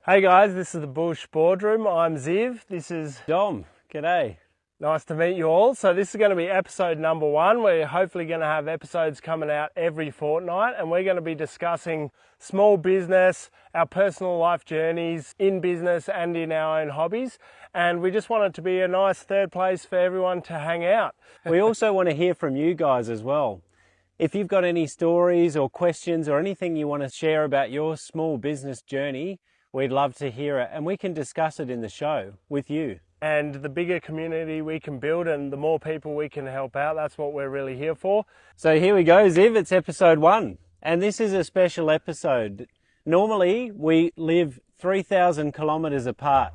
Hey guys, this is the Bush Boardroom. I'm Ziv. This is Dom, g'day. nice to meet you all. So this is going to be episode number 1. We're hopefully going to have episodes coming out every fortnight, and we're going to be discussing small business, our personal life journeys in business and in our own hobbies. And we just want it to be a nice third place for everyone to hang out. We also want to hear from you guys as well. If you've got any stories or questions or anything you want to share about your small business journey, we'd love to hear it, and we can discuss it in the show with you. And the bigger community we can build and the more people we can help out, that's what we're really here for. So here we go, Ziv, it's episode 1. And this is a special episode. Normally, we live 3,000 kilometres apart.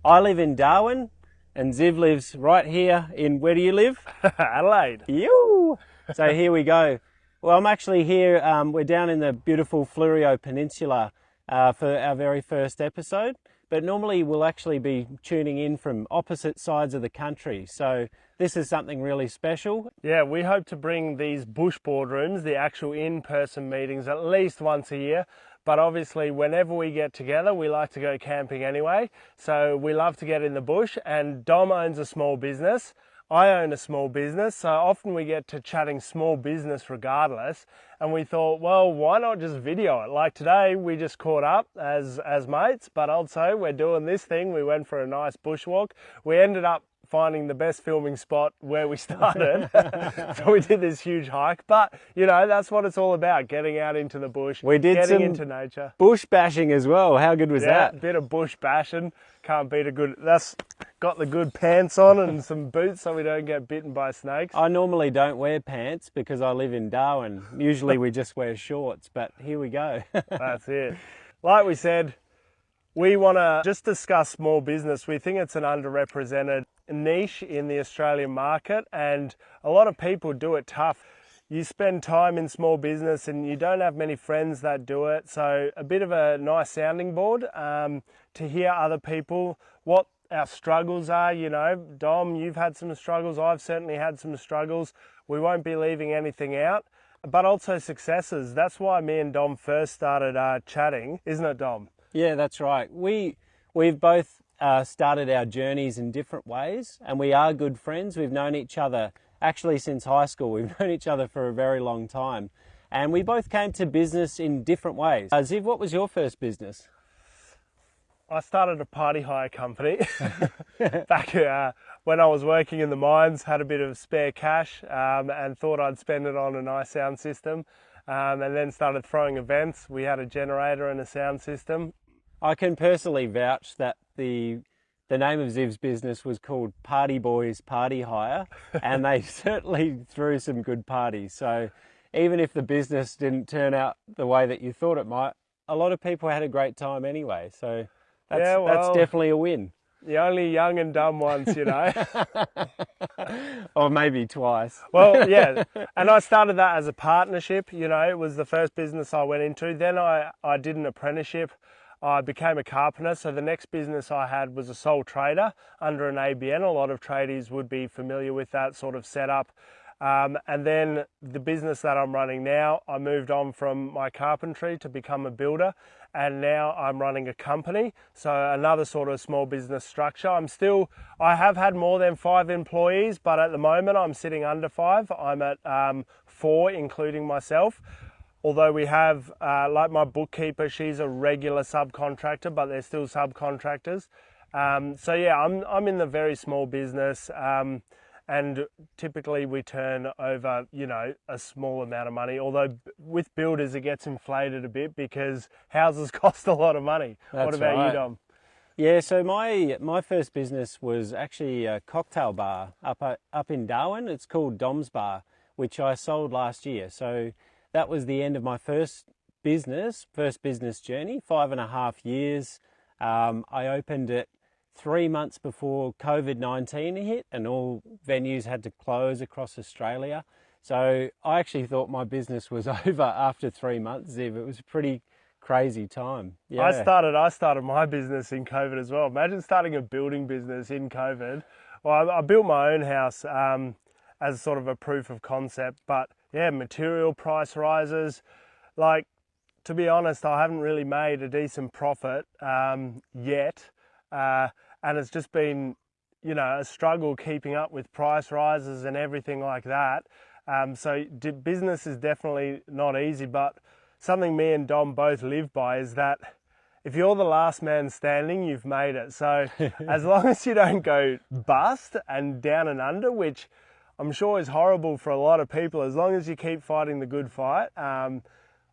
I live in Darwin, and Ziv lives right here in, where do you live? Adelaide. You. So here we go. Well, I'm actually here, we're down in the beautiful Fleurieu Peninsula for our very first episode. But normally we'll actually be tuning in from opposite sides of the country. So this is something really special. Yeah, we hope to bring these bush boardrooms, the actual in-person meetings, at least once a year. But obviously, whenever we get together, we like to go camping anyway. So we love to get in the bush, and Dom owns a small business. I own a small business, so often we get to chatting small business regardless. And we thought, well, why not just video it? Like today, we just caught up as mates, but also we're doing this thing. We went for a nice bushwalk. We ended up finding the best filming spot where we started. So we did this huge hike, but you know, that's what it's all about, getting out into the bush, We did getting some into nature. bush bashing as well. How good was Yeah, that? bit of bush bashing. Can't beat a good, that's got the good pants on and some boots so we don't get bitten by snakes. I normally don't wear pants because I live in Darwin. Usually we just wear shorts, but here we go. That's it. Like we said, we want to just discuss small business. We think it's an underrepresented niche in the Australian market, and a lot of people do it tough. You spend time in small business and you don't have many friends that do it, so a bit of a nice sounding board to hear other people, what our struggles are. You know, Dom, you've had some struggles, I've certainly had some struggles. We won't be leaving anything out, but also successes. That's why me and Dom first started chatting, isn't it, Dom? Yeah, that's right. We've both started our journeys in different ways, and we are good friends. We've known each other actually since high school. We've known each other for a very long time, and we both came to business in different ways. Ziv, what was your first business? I started a party hire company back when I was working in the mines, had a bit of spare cash and thought I'd spend it on a nice sound system, and then started throwing events. We had a generator and a sound system. I can personally vouch that the name of Ziv's business was called Party Boys Party Hire, and they certainly threw some good parties. So even if the business didn't turn out the way that you thought it might, a lot of people had a great time anyway. So that's definitely a win. The only young and dumb ones, you know. Or maybe twice. Well, yeah. And I started that as a partnership, you know. It was the first business I went into. Then I did an apprenticeship. I became a carpenter, so the next business I had was a sole trader under an ABN. A lot of tradies would be familiar with that sort of setup. And then the business that I'm running now, I moved on from my carpentry to become a builder, and now I'm running a company, so another sort of small business structure. I have had more than 5 employees, but at the moment I'm sitting under 5. I'm at 4, including myself. Although we have, like my bookkeeper, she's a regular subcontractor, but they're still subcontractors. So yeah, I'm in the very small business, and typically we turn over, you know, a small amount of money. Although with builders it gets inflated a bit because houses cost a lot of money. What about you, Dom? Yeah, so my first business was actually a cocktail bar up in Darwin. It's called Dom's Bar, which I sold last year. So that was the end of my first business journey, 5.5 years. I opened it 3 months before COVID-19 hit and all venues had to close across Australia. So I actually thought my business was over after 3 months, Ziv. It was a pretty crazy time. Yeah. I started my business in COVID as well. Imagine starting a building business in COVID. Well, I built my own house as sort of a proof of concept, but yeah, material price rises, like to be honest, I haven't really made a decent profit yet, and it's just been, you know, a struggle keeping up with price rises and everything like that. So business is definitely not easy, but something me and Dom both live by is that if you're the last man standing, you've made it. So as long as you don't go bust and down and under, which I'm sure is horrible for a lot of people, as long as you keep fighting the good fight,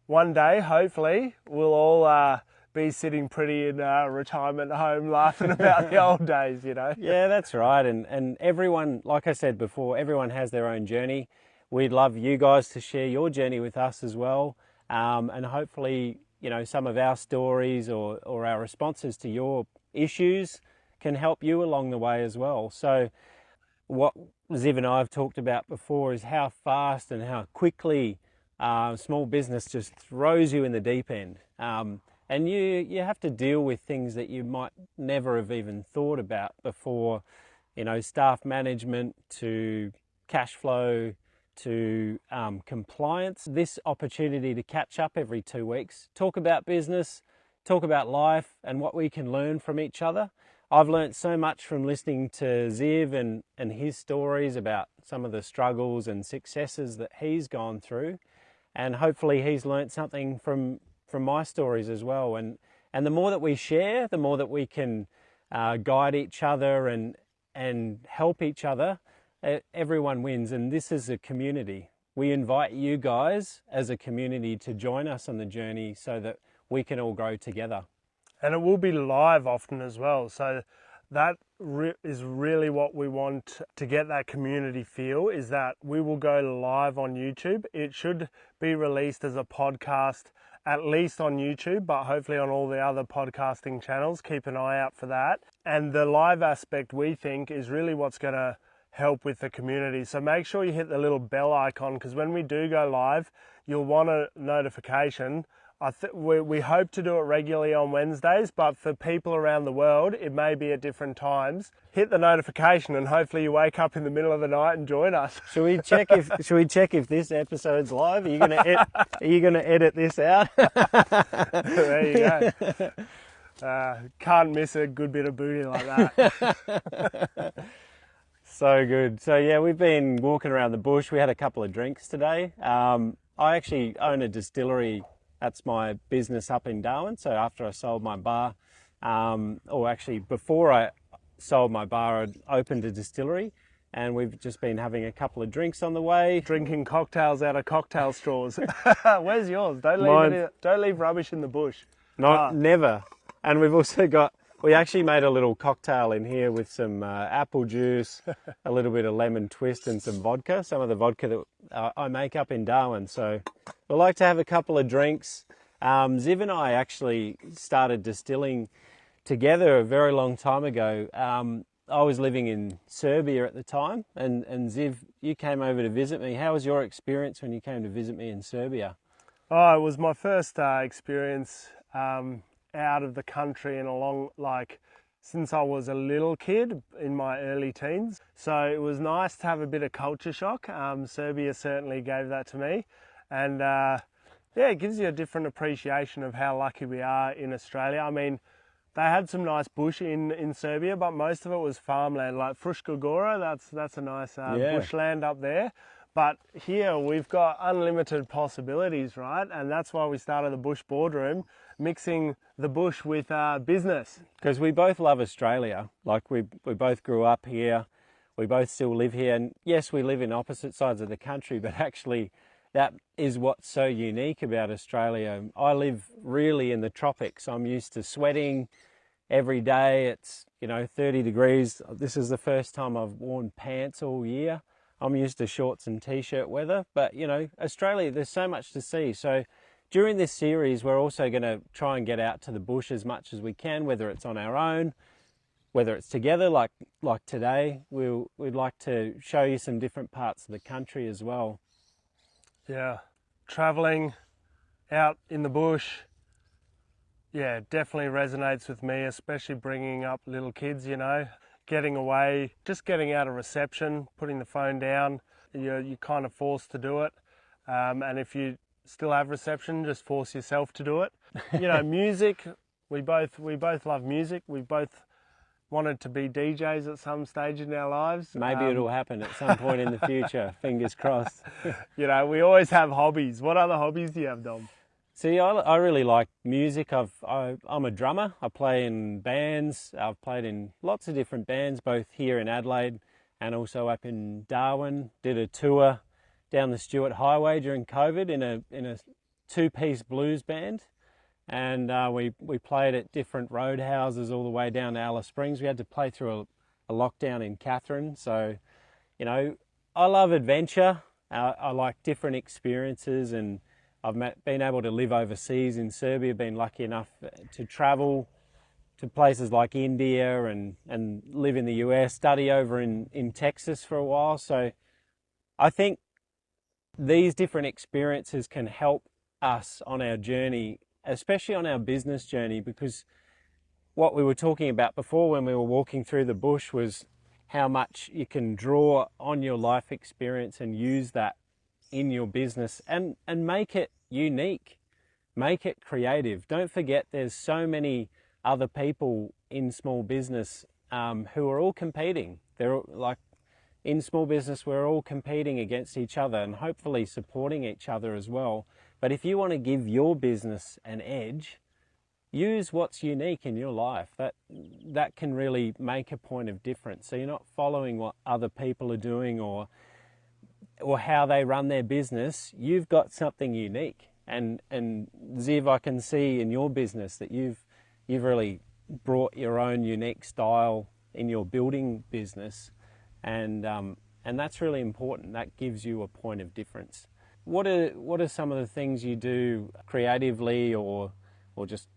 one day, hopefully, we'll all be sitting pretty in a retirement home laughing about the old days, you know. Yeah, that's right. And everyone, like I said before, everyone has their own journey. We'd love you guys to share your journey with us as well. And hopefully, you know, some of our stories or our responses to your issues can help you along the way as well. So what Ziv and I have talked about before is how fast and how quickly small business just throws you in the deep end. And you have to deal with things that you might never have even thought about before, you know, staff management to cash flow to compliance. This opportunity to catch up every 2 weeks, talk about business, talk about life and what we can learn from each other. I've learnt so much from listening to Ziv and his stories about some of the struggles and successes that he's gone through. And hopefully he's learnt something from my stories as well. And the more that we share, the more that we can guide each other and help each other, everyone wins. And this is a community. We invite you guys as a community to join us on the journey so that we can all grow together. And it will be live often as well. So that is really what we want to get that community feel, is that we will go live on YouTube. It should be released as a podcast, at least on YouTube, but hopefully on all the other podcasting channels. Keep an eye out for that. And the live aspect, we think, is really what's going to help with the community. So make sure you hit the little bell icon, because when we do go live, you'll want a notification. We hope to do it regularly on Wednesdays, but for people around the world, it may be at different times. Hit the notification and hopefully you wake up in the middle of the night and join us. Should we check if this episode's live? Are you gonna edit this out? There you go. Can't miss a good bit of booty like that. So good. So yeah, we've been walking around the bush. We had a couple of drinks today. I actually own a distillery. That's my business up in Darwin. So after I sold my bar, or actually before I sold my bar, I'd opened a distillery, and we've just been having a couple of drinks on the way. Drinking cocktails out of cocktail straws. Where's yours? Don't leave rubbish in the bush. Never. And we've also we actually made a little cocktail in here with some apple juice, a little bit of lemon twist and some vodka, some of the vodka that I make up in Darwin. So we like to have a couple of drinks. Ziv and I actually started distilling together a very long time ago. I was living in Serbia at the time, and Ziv, you came over to visit me. How was your experience when you came to visit me in Serbia? Oh, it was my first experience out of the country in since I was a little kid in my early teens. So it was nice to have a bit of culture shock. Serbia certainly gave that to me. And yeah, it gives you a different appreciation of how lucky we are in Australia. I mean, they had some nice bush in Serbia, but most of it was farmland, like Fruška Gora. That's a nice bushland up there. But here we've got unlimited possibilities, right? And that's why we started the Bush Boardroom, mixing the bush with business. Because we both love Australia. Like we both grew up here. We both still live here. And yes, we live in opposite sides of the country, but actually that is what's so unique about Australia. I live really in the tropics. I'm used to sweating every day. It's, 30 degrees. This is the first time I've worn pants all year. I'm used to shorts and t-shirt weather, but Australia, there's so much to see. So during this series, we're also going to try and get out to the bush as much as we can, whether it's on our own, whether it's together, like today. We'd like to show you some different parts of the country as well. Yeah, traveling out in the bush, yeah, definitely resonates with me, especially bringing up little kids, getting away, just getting out of reception, putting the phone down. You're kind of forced to do it. And if you still have reception, just force yourself to do it. You know, music, we both love music. We both wanted to be DJs at some stage in our lives. Maybe it'll happen at some point in the future, fingers crossed. You know, we always have hobbies. What other hobbies do you have, Dom? See, I really like music. I'm a drummer. I play in bands. I've played in lots of different bands, both here in Adelaide and also up in Darwin. Did a tour down the Stuart Highway during COVID in a two-piece blues band. And we played at different roadhouses all the way down to Alice Springs. We had to play through a lockdown in Catherine. So, you know, I love adventure. I like different experiences, and I've been able to live overseas in Serbia, been lucky enough to travel to places like India and live in the US, study over in Texas for a while. So I think these different experiences can help us on our journey, especially on our business journey, because what we were talking about before when we were walking through the bush was how much you can draw on your life experience and use that in your business and make it unique, make it creative. Don't forget there's so many other people in small business who are all competing. They're like, in small business, we're all competing against each other and hopefully supporting each other as well. But if you want to give your business an edge, use what's unique in your life. That can really make a point of difference. So you're not following what other people are doing or how they run their business. You've got something unique. And Ziv, I can see in your business that you've really brought your own unique style in your building business. And that's really important. That gives you a point of difference. What are some of the things you do creatively or just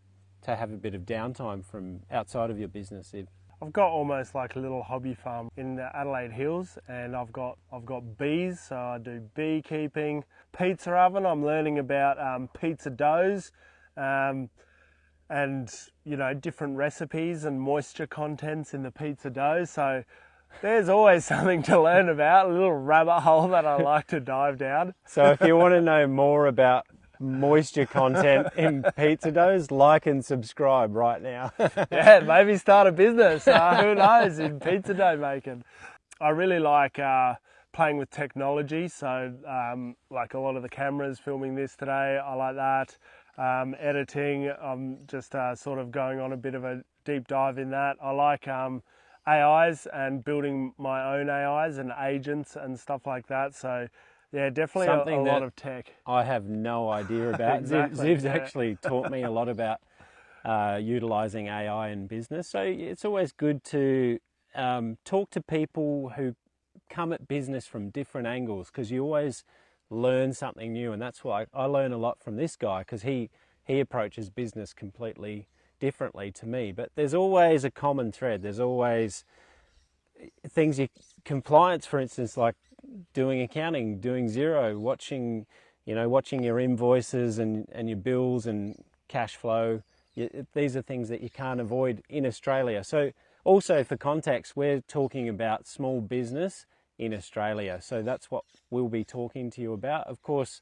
to have a bit of downtime from outside of your business, Ziv? I've got almost like a little hobby farm in the Adelaide Hills, and I've got bees, so I do beekeeping. Pizza oven, I'm learning about pizza doughs, and you know, different recipes and moisture contents in the pizza dough. So there's always something to learn about, a little rabbit hole that I like to dive down. So if you want to know more about moisture content in pizza doughs, like and subscribe right now. Yeah, maybe start a business, who knows, in pizza dough making. I really like playing with technology, so like a lot of the cameras filming this today, I like that. Editing, I'm just sort of going on a bit of a deep dive in that. I like AIs and building my own AIs and agents and stuff like that. So yeah, definitely a lot of tech. I have no idea about. Exactly, Ziv's actually taught me a lot about utilising AI in business. So it's always good to talk to people who come at business from different angles, because you always learn something new. And that's why I learn a lot from this guy, because he approaches business completely differently to me. But there's always a common thread. There's always things compliance, for instance, like doing accounting, doing Xero, watching your invoices and your bills and cash flow. These are things that you can't avoid in Australia. So also for context, we're talking about small business in Australia. So that's what we'll be talking to you about. Of course,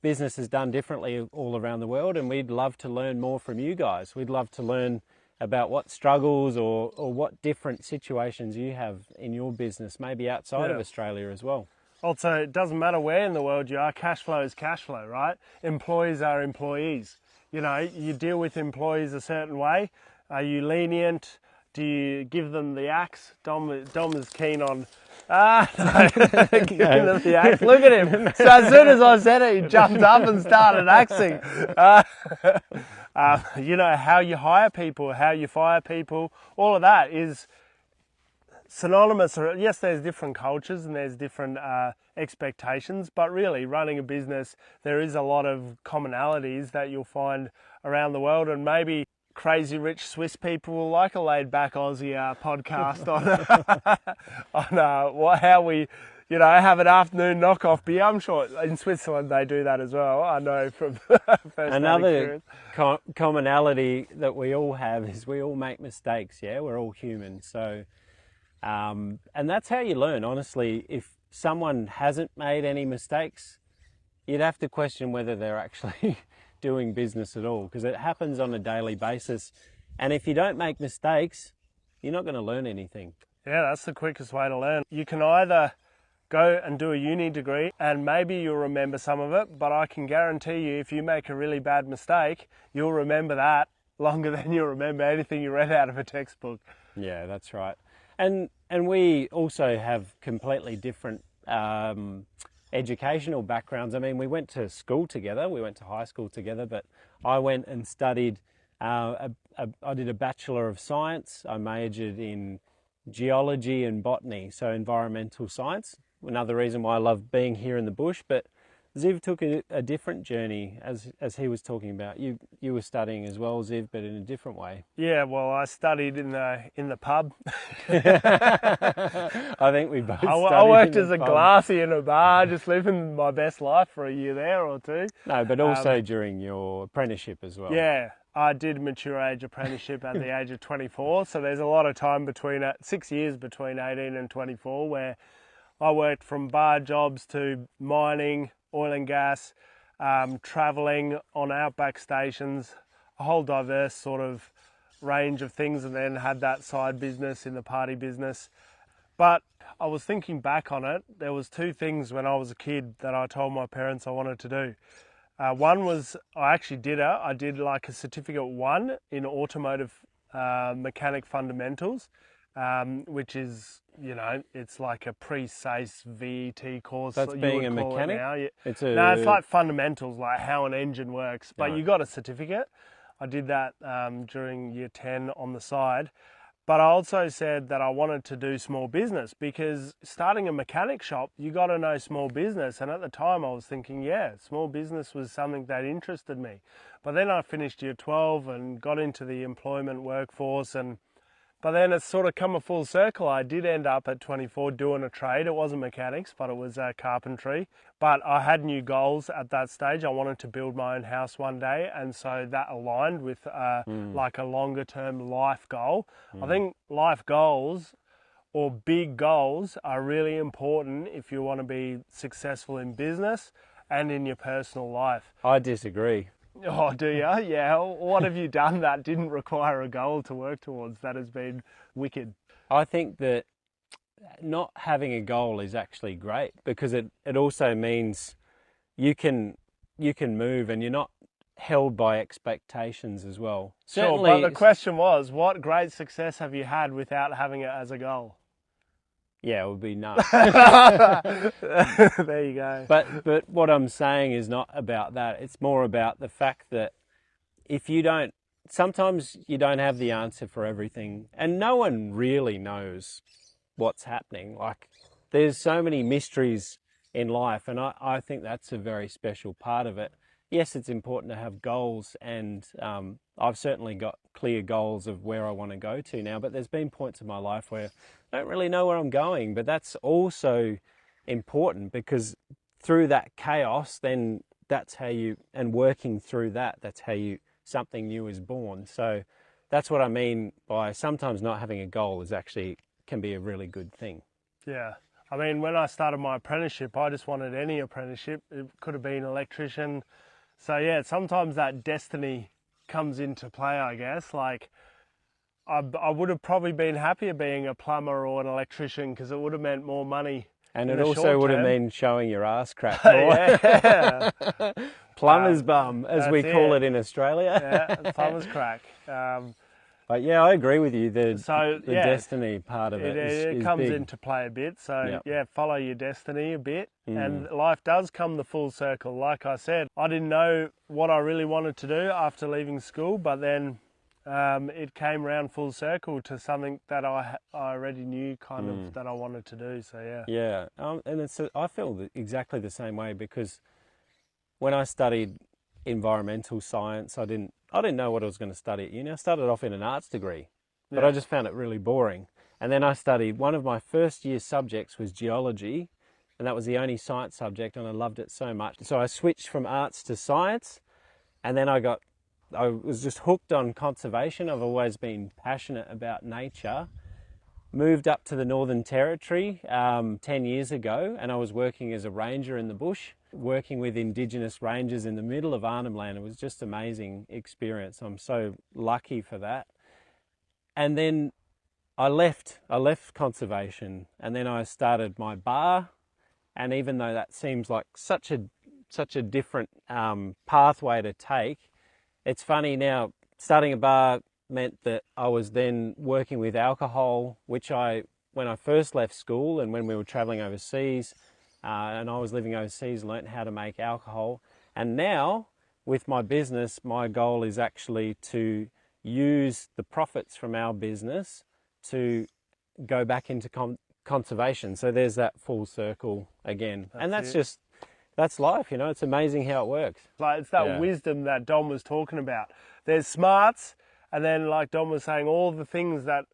business is done differently all around the world, and we'd love to learn more from you guys. We'd love to learn about what struggles or what different situations you have in your business, maybe outside of Australia as well. Also, it doesn't matter where in the world you are, cash flow is cash flow, right? Employees are employees. You know, you deal with employees a certain way. Are you lenient? Do you give them the axe? Dom is keen on giving them the axe. Look at him. So as soon as I said it, he jumped up and started axing. You know, how you hire people, how you fire people, all of that is synonymous. Yes, there's different cultures and there's different expectations, but really running a business, there is a lot of commonalities that you'll find around the world. And maybe crazy rich Swiss people will like a laid back Aussie podcast on how we, you know, have an afternoon knockoff beer. I'm sure in Switzerland they do that as well. I know from first-hand Another experience. commonality that we all have is we all make mistakes. Yeah, we're all human. So, and that's how you learn. Honestly, if someone hasn't made any mistakes, you'd have to question whether they're actually doing business at all, because it happens on a daily basis. And if you don't make mistakes, you're not going to learn anything. Yeah, that's the quickest way to learn. You can either go and do a uni degree and maybe you'll remember some of it, but I can guarantee you if you make a really bad mistake, you'll remember that longer than you'll remember anything you read out of a textbook. Yeah, that's right. And we also have completely different educational backgrounds. I mean, we went to school together, we went to high school together, but I went and studied, I did a Bachelor of Science. I majored in geology and botany, so environmental science. Another reason why I love being here in the bush. But Ziv took a different journey, as he was talking about. You were studying as well, Ziv, but in a different way. Yeah, well, I studied in the pub. I think we both I worked as a pub. glassy in a bar, just living my best life for a year there or two. No, but also during your apprenticeship as well. Yeah, I did mature age apprenticeship at the age of 24, so there's a lot of time between 6 years between 18 and 24 where I worked from bar jobs to mining, oil and gas, travelling on outback stations, a whole diverse sort of range of things, and then had that side business in the party business. But I was thinking back on it, there was two things when I was a kid that I told my parents I wanted to do. One was I did like a certificate 1 in automotive mechanic fundamentals, which is, you know, it's like a pre-SACE VET course. That's being a mechanic? No, it's like fundamentals, like how an engine works, but Right. you got a certificate. I did that during year 10 on the side. But I also said that I wanted to do small business, because starting a mechanic shop, you got to know small business. And at the time I was thinking, yeah, small business was something that interested me. But then I finished year 12 and got into the employment workforce, but then it's sort of come a full circle. I did end up at 24 doing a trade. It wasn't mechanics, but it was carpentry. But I had new goals at that stage. I wanted to build my own house one day, and so that aligned with like a longer term life goal. I think life goals or big goals are really important if you want to be successful in business and in your personal life. I disagree. Oh, do you? Yeah. What have you done that didn't require a goal to work towards that has been wicked? I think that not having a goal is actually great, because it also means you can move and you're not held by expectations as well. Sure, but the question was, what great success have you had without having it as a goal? Yeah, it would be no. There you go. But what I'm saying is not about that. It's more about the fact that sometimes you don't have the answer for everything, and no one really knows what's happening. Like, there's so many mysteries in life, and I think that's a very special part of it. Yes, it's important to have goals, and I've certainly got clear goals of where I want to go to now, but there's been points in my life where I don't really know where I'm going, but that's also important, because through that chaos, then that's how and working through that's how something new is born. So that's what I mean by sometimes not having a goal can be a really good thing. Yeah. I mean, when I started my apprenticeship, I just wanted any apprenticeship. It could have been electrician. So yeah, sometimes that destiny comes into play, I guess. Like, I would have probably been happier being a plumber or an electrician, because it would have meant more money. And it also would have been showing your ass crack more. Yeah. Plumber's bum, as we call it in Australia. Yeah, plumber's crack. But yeah, I agree with you. The destiny part of it is comes big. into play a bit. So Yep. follow your destiny a bit, and life does come the full circle. Like I said, I didn't know what I really wanted to do after leaving school, but then it came around full circle to something that I already knew kind of that I wanted to do. So yeah. Yeah, and I feel exactly the same way, because when I studied environmental science, I didn't know what I was going to study at uni. I started off in an arts degree, but I just found it really boring. And then I studied, one of my first year subjects was geology, and that was the only science subject, and I loved it so much. So I switched from arts to science, and then I was just hooked on conservation. I've always been passionate about nature. Moved up to the Northern Territory 10 years ago, and I was working as a ranger in the bush. working with Indigenous rangers in the middle of Arnhem Land. It was just an amazing experience. I'm so lucky for that. And then I left conservation, and then I started my bar. And even though that seems like such a different pathway to take, it's funny now, starting a bar meant that I was then working with alcohol, which when I first left school and when we were traveling overseas, and I was living overseas, learnt how to make alcohol. And now with my business, my goal is actually to use the profits from our business to go back into conservation. So there's that full circle again. That's life, you know. It's amazing how it works. Like, it's that wisdom that Dom was talking about. There's smarts, and then like Dom was saying, all the things that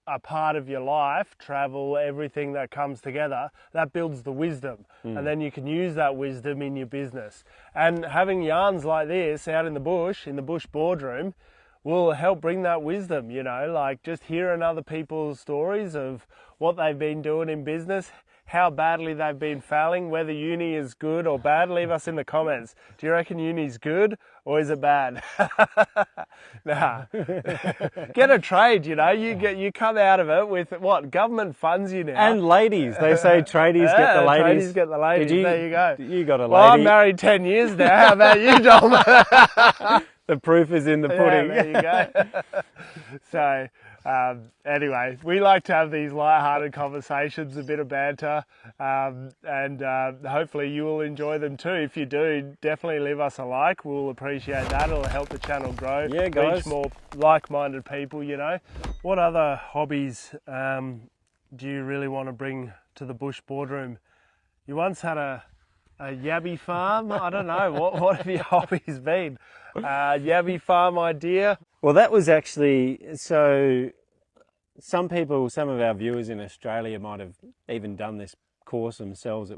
are part of your life, travel, everything that comes together, that builds the wisdom. And then you can use that wisdom in your business. And having yarns like this out in the bush boardroom, will help bring that wisdom, you know, like just hearing other people's stories of what they've been doing in business, how badly they've been failing, whether uni is good or bad. Leave us in the comments. Do you reckon uni's good or is it bad? Nah. Get a trade, you know. You come out of it with what? Government funds you now. And ladies. They say tradies get the ladies. Tradies get the ladies. There you go. You got a lady. Well, I'm married 10 years now. How about you, Dom? The proof is in the pudding. Yeah, there you go. So, anyway, we like to have these light-hearted conversations, a bit of banter, and hopefully you will enjoy them too. If you do, definitely leave us a like. We'll appreciate that. It'll help the channel grow, yeah, guys. reach more like-minded people, you know. What other hobbies do you really want to bring to the bush boardroom? You once had a yabby farm. I don't know, what have your hobbies been? Yabby farm idea? Well, that was actually, so some of our viewers in Australia might have even done this course themselves.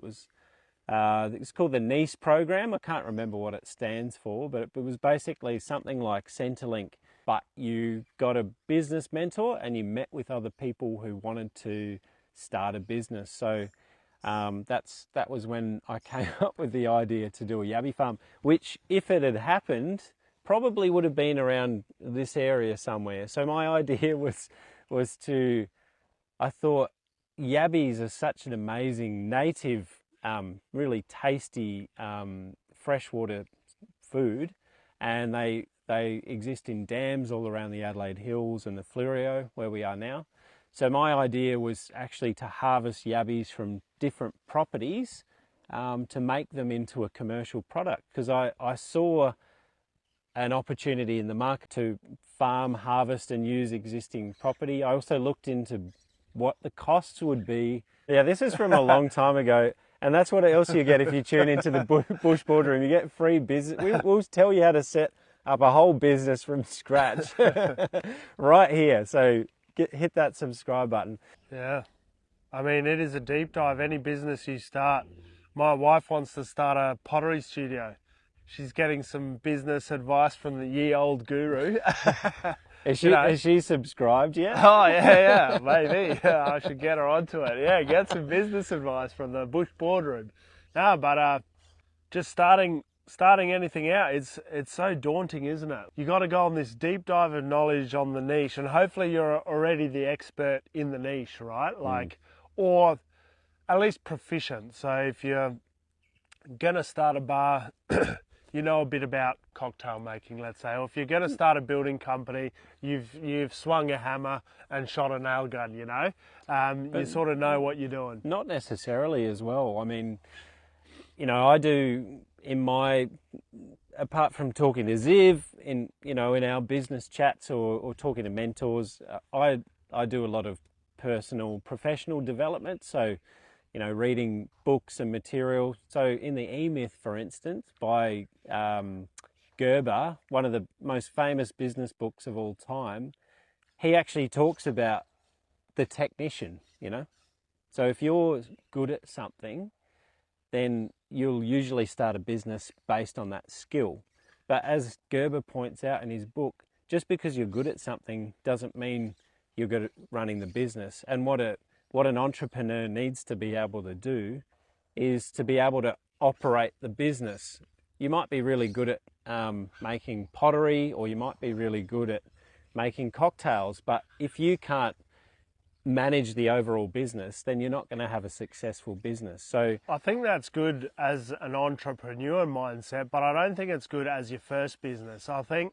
It's called the NICE program. I can't remember what it stands for, but it was basically something like Centrelink, but you got a business mentor and you met with other people who wanted to start a business. So that was when I came up with the idea to do a yabby farm, which, if it had happened, probably would have been around this area somewhere. So my idea was I thought yabbies are such an amazing native, really tasty freshwater food, and they exist in dams all around the Adelaide Hills and the Fleurieu where we are now. So my idea was actually to harvest yabbies from different properties to make them into a commercial product, because I saw an opportunity in the market to farm, harvest and use existing property. I also looked into what the costs would be. Yeah, this is from a long time ago, and that's what else you get if you tune into the Bush Boardroom. You get free business. We'll tell you how to set up a whole business from scratch right here. So hit that subscribe button. Yeah, I mean, it is a deep dive. Any business you start. My wife wants to start a pottery studio. She's getting some business advice from the ye-old guru. Is she subscribed yet? Oh, yeah, maybe. Yeah, I should get her onto it. Yeah, get some business advice from the Bush Boardroom. No, but just starting anything out, it's so daunting, isn't it? You got to go on this deep dive of knowledge on the niche, and hopefully you're already the expert in the niche, right? Like, or at least proficient. So if you're gonna start a bar, you know a bit about cocktail making, let's say, or if you're going to start a building company, you've swung a hammer and shot a nail gun, you know, you sort of know what you're doing. Not necessarily as well. I mean, you know, I do apart from talking to Ziv in our business chats or talking to mentors, I do a lot of personal, professional development. So, you know, reading books and material. So in the E-Myth, for instance, by Gerber, one of the most famous business books of all time, he actually talks about the technician, you know. So if you're good at something, then you'll usually start a business based on that skill. But as Gerber points out in his book, just because you're good at something doesn't mean you're good at running the business. And what an entrepreneur needs to be able to do is to be able to operate the business. You might be really good at making pottery, or you might be really good at making cocktails, but if you can't manage the overall business, then you're not going to have a successful business. So I think that's good as an entrepreneur mindset, but I don't think it's good as your first business. I think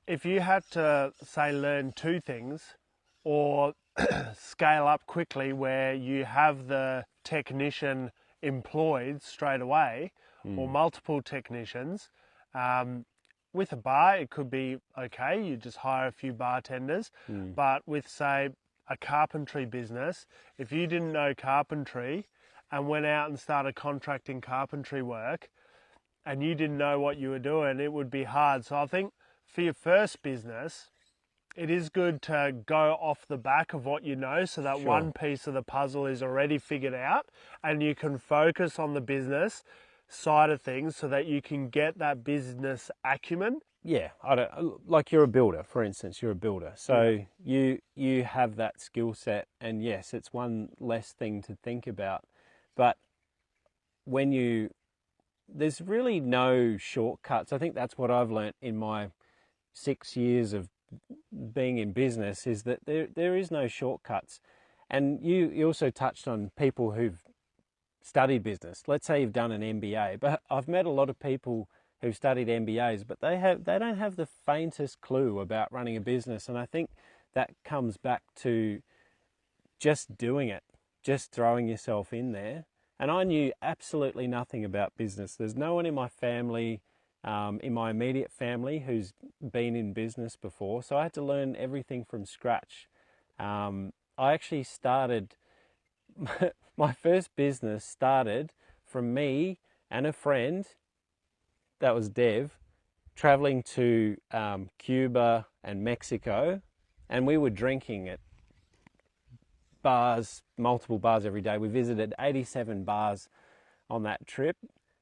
if you had to, say, learn two things or scale up quickly where you have the technician employed straight away or multiple technicians, with a bar, it could be okay. You just hire a few bartenders, but with, say, a carpentry business, if you didn't know carpentry and went out and started contracting carpentry work and you didn't know what you were doing, it would be hard. So I think for your first business, it is good to go off the back of what you know, so that one piece of the puzzle is already figured out and you can focus on the business side of things so that you can get that business acumen. yeah, like you're a builder, for instance, you're a builder. So you have that skill set, and yes, it's one less thing to think about. But there's really no shortcuts. I think that's what I've learnt in my 6 years of being in business, is that there is no shortcuts. And you also touched on people who've studied business. Let's say you've done an MBA, but I've met a lot of people who've studied MBAs, but they don't have the faintest clue about running a business. And I think that comes back to just doing it, just throwing yourself in there. And I knew absolutely nothing about business. There's no one in my family, in my immediate family, who's been in business before. So I had to learn everything from scratch. I actually started, my first business started from me and a friend, that was Dev, traveling to Cuba and Mexico, and we were drinking at bars, multiple bars every day. We visited 87 bars on that trip,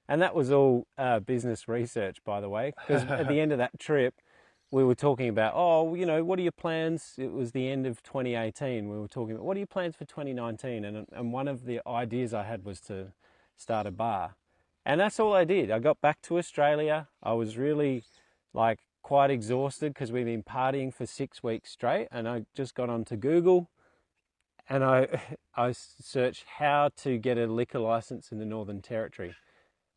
and that was all business research, by the way, because at the end of that trip, we were talking about, what are your plans? It was the end of 2018. We were talking about, what are your plans for 2019? And one of the ideas I had was to start a bar. And that's all I did. I got back to Australia. I was really quite exhausted because we'd been partying for 6 weeks straight. And I just got onto Google and I searched how to get a liquor license in the Northern Territory.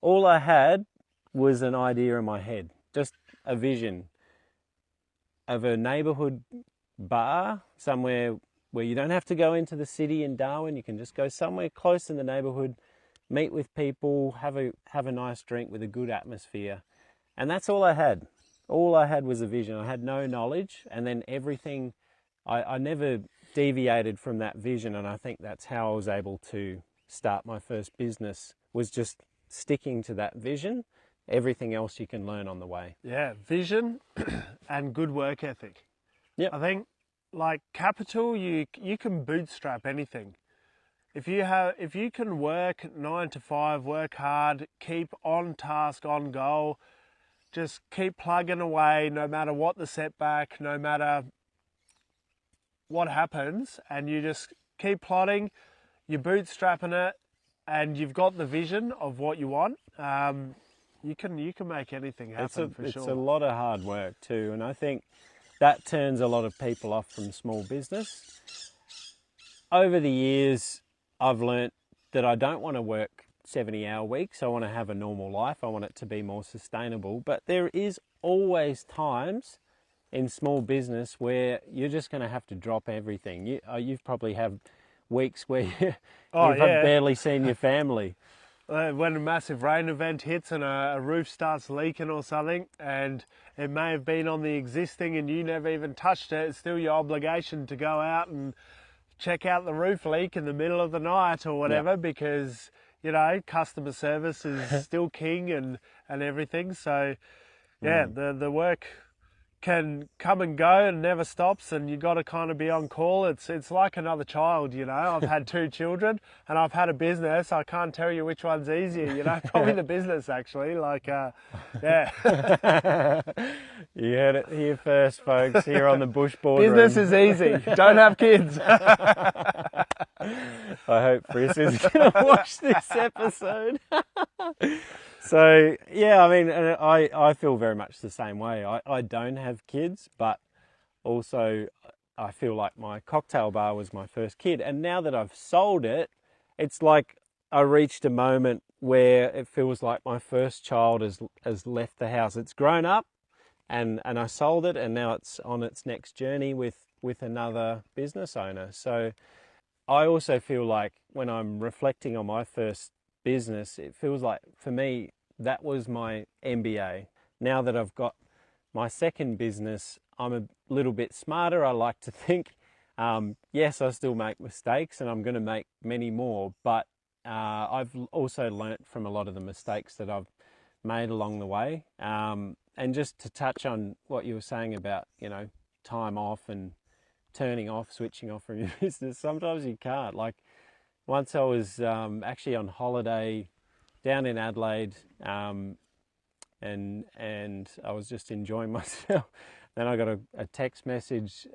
All I had was an idea in my head, just a vision of a neighborhood bar somewhere where you don't have to go into the city in Darwin. You can just go somewhere close in the neighborhood, meet with people, have a nice drink with a good atmosphere. And that's all I had. All I had was a vision. I had no knowledge, and then everything, I never deviated from that vision, and I think that's how I was able to start my first business, was just sticking to that vision. Everything else you can learn on the way. Yeah, vision and good work ethic. Yeah, I think capital, you can bootstrap anything. If you can work 9 to 5, work hard, keep on task, on goal, just keep plugging away no matter what the setback, no matter what happens, and you just keep plodding, you're bootstrapping it, and you've got the vision of what you want. You can make anything happen for sure. It's a lot of hard work too, and I think that turns a lot of people off from small business. Over the years, I've learnt that I don't want to work 70-hour weeks. I want to have a normal life. I want it to be more sustainable. But there is always times in small business where you're just going to have to drop everything. You've probably had weeks where you've barely seen your family. When a massive rain event hits and a roof starts leaking or something, and it may have been on the existing and you never even touched it, it's still your obligation to go out and check out the roof leak in the middle of the night or whatever, because customer service is still king and everything. So the work can come and go and never stops, and you got to kind of be on call. It's like another child, I've had 2 children and I've had a business. I can't tell you which one's easier, probably the business actually. You heard it here first, folks, here on the Bush Boardroom. Business is easy. Don't have kids. I hope Chris is going to watch this episode. So, yeah, I mean, I feel very much the same way. I don't have kids, but also I feel like my cocktail bar was my first kid. And now that I've sold it, it's like I reached a moment where it feels like my first child has left the house. It's grown up, and I sold it, and now it's on its next journey with another business owner. So I also feel like when I'm reflecting on my first business, it feels like for me that was my MBA. Now that I've got my second business, I'm a little bit smarter. I like to think, yes, I still make mistakes, and I'm going to make many more, but I've also learnt from a lot of the mistakes that I've made along the way. And just to touch on what you were saying about, time off and turning off, switching off from your business, sometimes you can't. Like once I was actually on holiday down in Adelaide, and I was just enjoying myself. Then I got a text message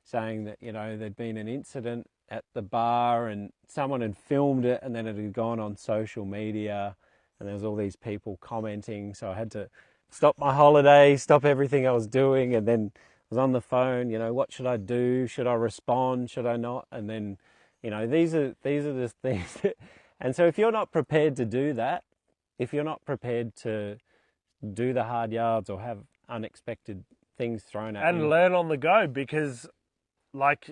saying that there'd been an incident at the bar and someone had filmed it, and then it had gone on social media, and there was all these people commenting. So I had to stop my holiday, stop everything I was doing, and then I was on the phone. What should I do? Should I respond? Should I not? And then, these are the things. And so if you're not prepared to do that, if you're not prepared to do the hard yards or have unexpected things thrown at you, and learn on the go, because like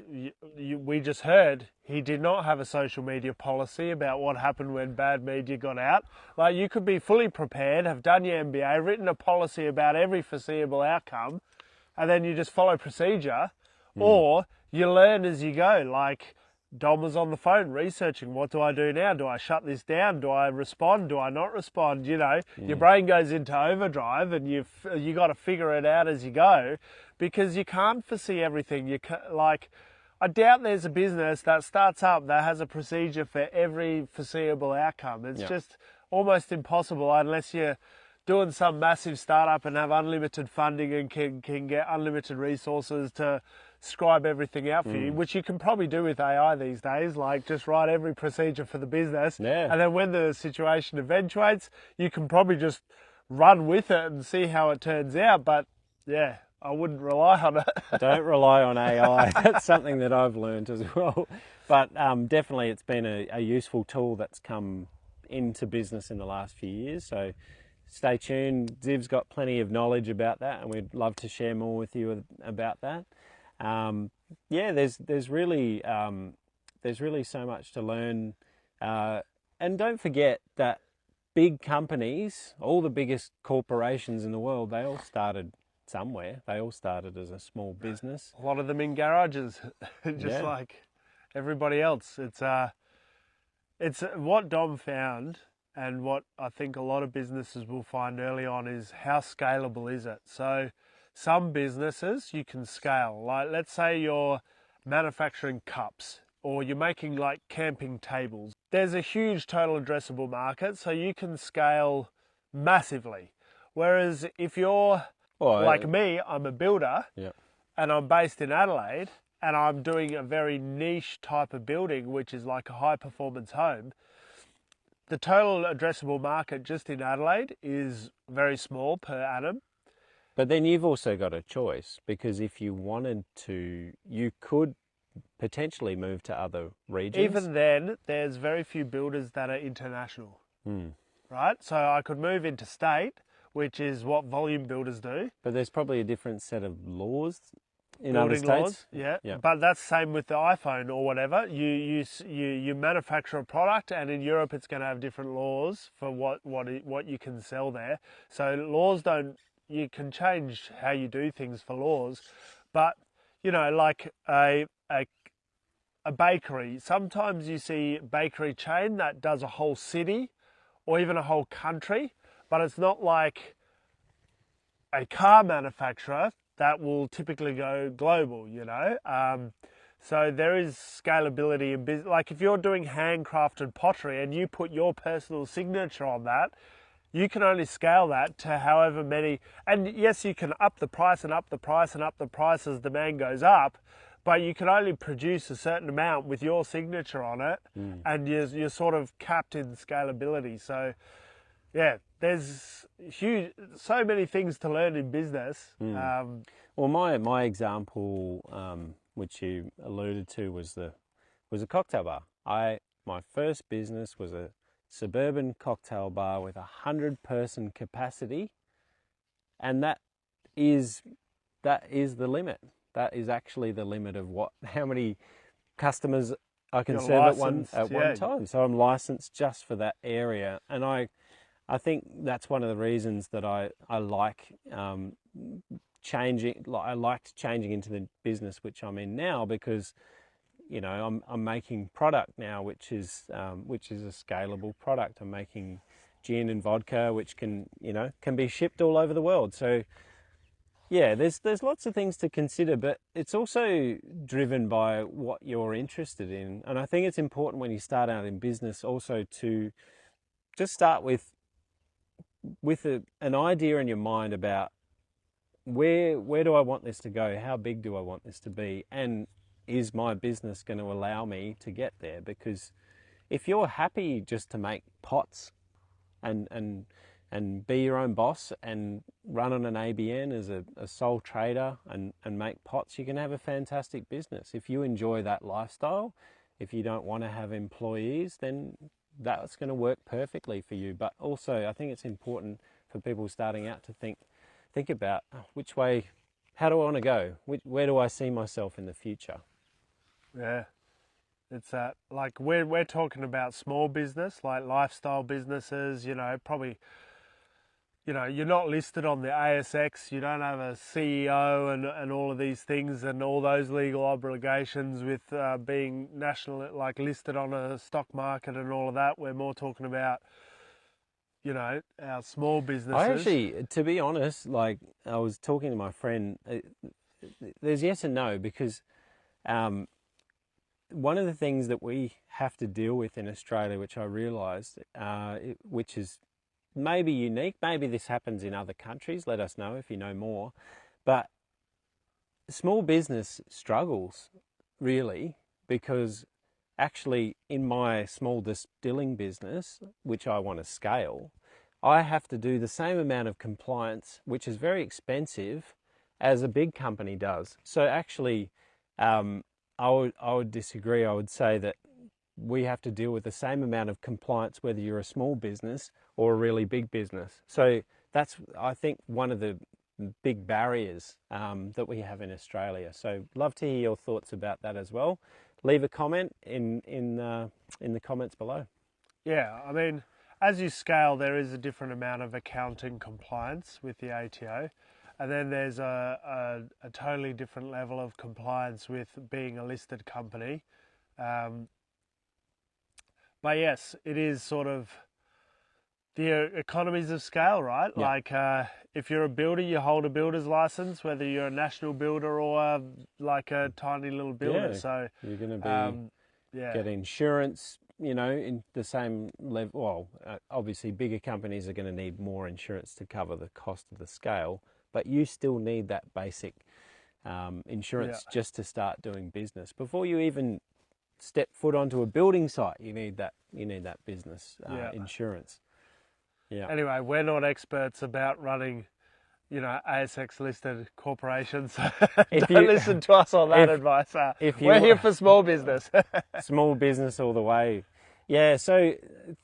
we just heard, he did not have a social media policy about what happened when bad media got out. Like, you could be fully prepared, have done your MBA, written a policy about every foreseeable outcome, and then you just follow procedure, or you learn as you go. Like Dom was on the phone researching, what do I do now? Do I shut this down? Do I respond? Do I not respond? Your brain goes into overdrive, and you got to figure it out as you go, because you can't foresee everything. I doubt there's a business that starts up that has a procedure for every foreseeable outcome. It's just almost impossible unless you're doing some massive startup and have unlimited funding and can get unlimited resources to scribe everything out for you, which you can probably do with AI these days. Like, just write every procedure for the business, and then when the situation eventuates, you can probably just run with it and see how it turns out. But yeah, I wouldn't rely on it. Don't rely on AI. That's something that I've learned as well. But definitely it's been a useful tool that's come into business in the last few years. So stay tuned. Ziv's got plenty of knowledge about that, and we'd love to share more with you about that. There's really so much to learn, and don't forget that big companies, all the biggest corporations in the world, they all started somewhere. They all started as a small business. A lot of them in garages, just like everybody else. It's what Dom found, and what I think a lot of businesses will find early on, is how scalable is it. So some businesses you can scale. Like, let's say you're manufacturing cups, or you're making like camping tables. There's a huge total addressable market, so you can scale massively. Whereas if you're like me, I'm a builder, and I'm based in Adelaide, and I'm doing a very niche type of building, which is like a high performance home, the total addressable market just in Adelaide is very small per annum. But then you've also got a choice, because if you wanted to, you could potentially move to other regions. Even then, there's very few builders that are international, right? So I could move interstate, which is what volume builders do. But there's probably a different set of laws in Building other states. laws, yeah. But that's the same with the iPhone or whatever. You manufacture a product, and in Europe it's going to have different laws for what you can sell there. So laws don't. You can change how you do things for laws, but like a bakery. Sometimes you see a bakery chain that does a whole city or even a whole country, but it's not like a car manufacturer that will typically go global, So there is scalability in business. Like, if you're doing handcrafted pottery and you put your personal signature on that, you can only scale that to however many. And yes, you can up the price and up the price and up the price as demand goes up, but you can only produce a certain amount with your signature on it, and you're sort of capped in scalability. So, yeah, there's so many things to learn in business. Well, my example, which you alluded to, was a cocktail bar. My first business was a suburban cocktail bar with 100-person capacity, and that is the limit. That is actually the limit of how many customers I can serve at one time. So I'm licensed just for that area, and I think that's one of the reasons that I like changing. I liked changing into the business which I'm in now, because I'm making product now which is a scalable product. I'm making gin and vodka which can be shipped all over the world. So yeah, there's lots of things to consider, but it's also driven by what you're interested in. And I think it's important when you start out in business also to just start with an idea in your mind about where do I want this to go? How big do I want this to be? And is my business going to allow me to get there? Because if you're happy just to make pots and be your own boss and run on an ABN as a sole trader and make pots, you can have a fantastic business. If you enjoy that lifestyle, if you don't want to have employees, then that's going to work perfectly for you. But also, I think it's important for people starting out to think about which way, how do I want to go? Where do I see myself in the future? Yeah, it's like we're talking about small business, like lifestyle businesses. Probably, you're not listed on the ASX. You don't have a CEO and all of these things and all those legal obligations with being national, like listed on a stock market and all of that. We're more talking about, our small businesses. I actually, to be honest, like I was talking to my friend, there's yes and no, because one of the things that we have to deal with in Australia, which I realised, which is maybe unique, maybe this happens in other countries, let us know if you know more, but small business struggles really, because actually in my small distilling business, which I want to scale, I have to do the same amount of compliance, which is very expensive, as a big company does. So actually, I would disagree. I would say that we have to deal with the same amount of compliance whether you're a small business or a really big business. So that's, I think, one of the big barriers that we have in Australia. So love to hear your thoughts about that as well. Leave a comment in the comments below. Yeah, I mean, as you scale, there is a different amount of accounting compliance with the ATO. And then there's a totally different level of compliance with being a listed company. But yes, it is sort of the economies of scale, right? Yeah. Like if you're a builder, you hold a builder's license, whether you're a national builder or like a tiny little builder. Yeah, so you're going to be get insurance, in the same level. Well, obviously bigger companies are going to need more insurance to cover the cost of the scale, but you still need that basic insurance just to start doing business. Before you even step foot onto a building site, you need that business insurance. Yeah. Anyway, we're not experts about running, ASX listed corporations. Don't listen to us on that advice. We're here for small business. Small business all the way. Yeah, so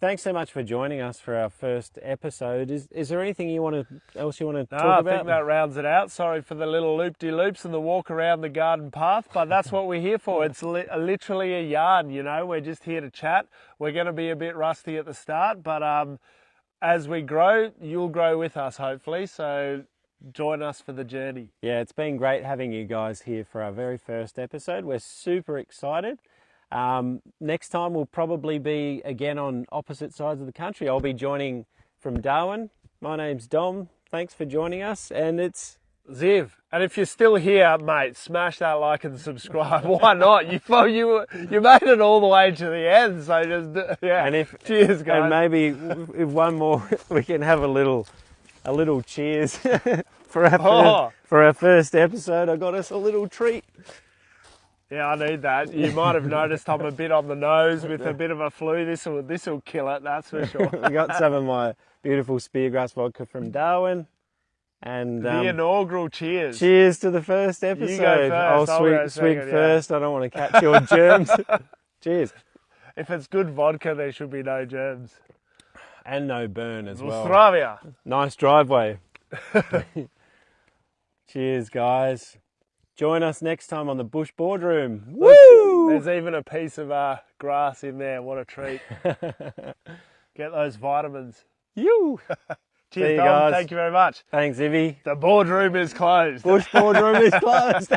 thanks so much for joining us for our first episode. Is there anything else you want to talk about? I think that rounds it out. Sorry for the little loop-de-loops and the walk around the garden path, but that's what we're here for. It's literally a yarn, We're just here to chat. We're going to be a bit rusty at the start, but as we grow, you'll grow with us, hopefully. So join us for the journey. Yeah, it's been great having you guys here for our very first episode. We're super excited. Next time we'll probably be again on opposite sides of the country. I'll be joining from Darwin. My name's Dom. Thanks for joining us, and it's Ziv. And if you're still here, mate, smash that like and subscribe. Why not? You made it all the way to the end, so just cheers, guys. And maybe if one more, we can have a little cheers for our first episode. I got us a little treat. Yeah, I need that. You might have noticed I'm a bit on the nose with a bit of a flu. This'll kill it, that's for sure. We got some of my beautiful speargrass vodka from Darwin. And the inaugural cheers. Cheers to the first episode. You go first. I'll go swig second, first. I don't want to catch your germs. Cheers. If it's good vodka, there should be no germs. And no burn as well. Zdravia. Nice driveway. Cheers, guys. Join us next time on the Bush Boardroom. Woo! There's even a piece of grass in there. What a treat. Get those vitamins. You. Cheers, Dom. Guys. Thank you very much. Thanks, Ivy. The boardroom is closed. Bush Boardroom is closed.